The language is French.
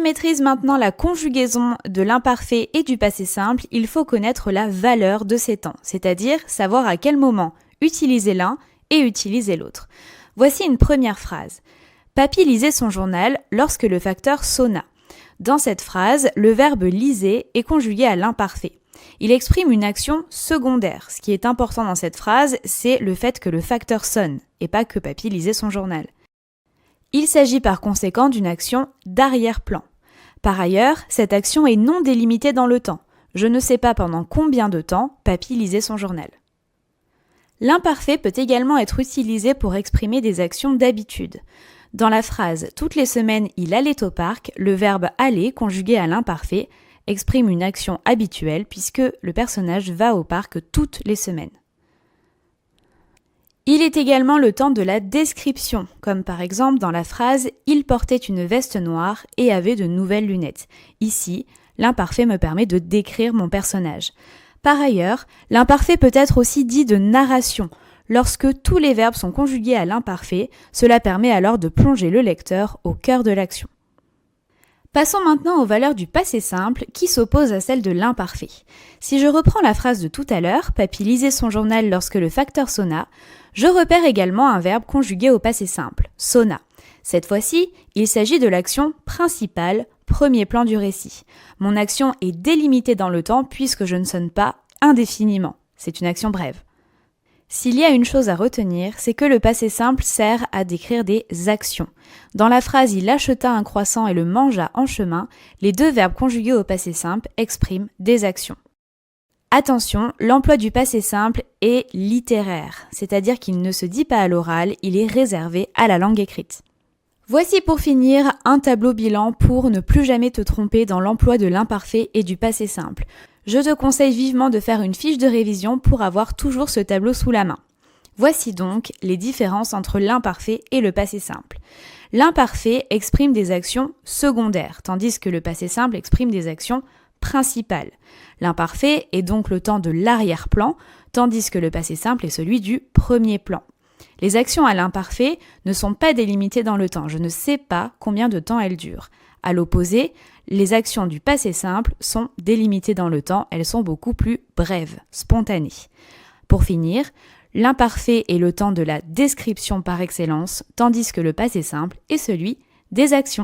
maîtrise maintenant la conjugaison de l'imparfait et du passé simple, il faut connaître la valeur de ces temps, c'est-à-dire savoir à quel moment utiliser l'un et utiliser l'autre. Voici une première phrase. Papy lisait son journal lorsque le facteur sonna. Dans cette phrase, le verbe liser est conjugué à l'imparfait. Il exprime une action secondaire. Ce qui est important dans cette phrase, c'est le fait que le facteur sonne et pas que papy lisait son journal. Il s'agit par conséquent d'une action d'arrière-plan. Par ailleurs, cette action est non délimitée dans le temps. Je ne sais pas pendant combien de temps papy lisait son journal. L'imparfait peut également être utilisé pour exprimer des actions d'habitude. Dans la phrase « Toutes les semaines, il allait au parc », le verbe « aller » conjugué à l'imparfait exprime une action habituelle puisque le personnage va au parc toutes les semaines. Il est également le temps de la description, comme par exemple dans la phrase « Il portait une veste noire et avait de nouvelles lunettes ». Ici, l'imparfait me permet de décrire mon personnage. Par ailleurs, l'imparfait peut être aussi dit de narration. Lorsque tous les verbes sont conjugués à l'imparfait, cela permet alors de plonger le lecteur au cœur de l'action. Passons maintenant aux valeurs du passé simple qui s'opposent à celles de l'imparfait. Si je reprends la phrase de tout à l'heure, papy lisait son journal lorsque le facteur sonna, je repère également un verbe conjugué au passé simple, sonna. Cette fois-ci, il s'agit de l'action principale, premier plan du récit. Mon action est délimitée dans le temps puisque je ne sonne pas indéfiniment. C'est une action brève. S'il y a une chose à retenir, c'est que le passé simple sert à décrire des actions. Dans la phrase « il acheta un croissant et le mangea en chemin », les deux verbes conjugués au passé simple expriment des actions. Attention, l'emploi du passé simple est littéraire, c'est-à-dire qu'il ne se dit pas à l'oral, il est réservé à la langue écrite. Voici pour finir un tableau bilan pour ne plus jamais te tromper dans l'emploi de l'imparfait et du passé simple. Je te conseille vivement de faire une fiche de révision pour avoir toujours ce tableau sous la main. Voici donc les différences entre l'imparfait et le passé simple. L'imparfait exprime des actions secondaires, tandis que le passé simple exprime des actions principales. L'imparfait est donc le temps de l'arrière-plan, tandis que le passé simple est celui du premier plan. Les actions à l'imparfait ne sont pas délimitées dans le temps, je ne sais pas combien de temps elles durent. À l'opposé, les actions du passé simple sont délimitées dans le temps, elles sont beaucoup plus brèves, spontanées. Pour finir, l'imparfait est le temps de la description par excellence, tandis que le passé simple est celui des actions.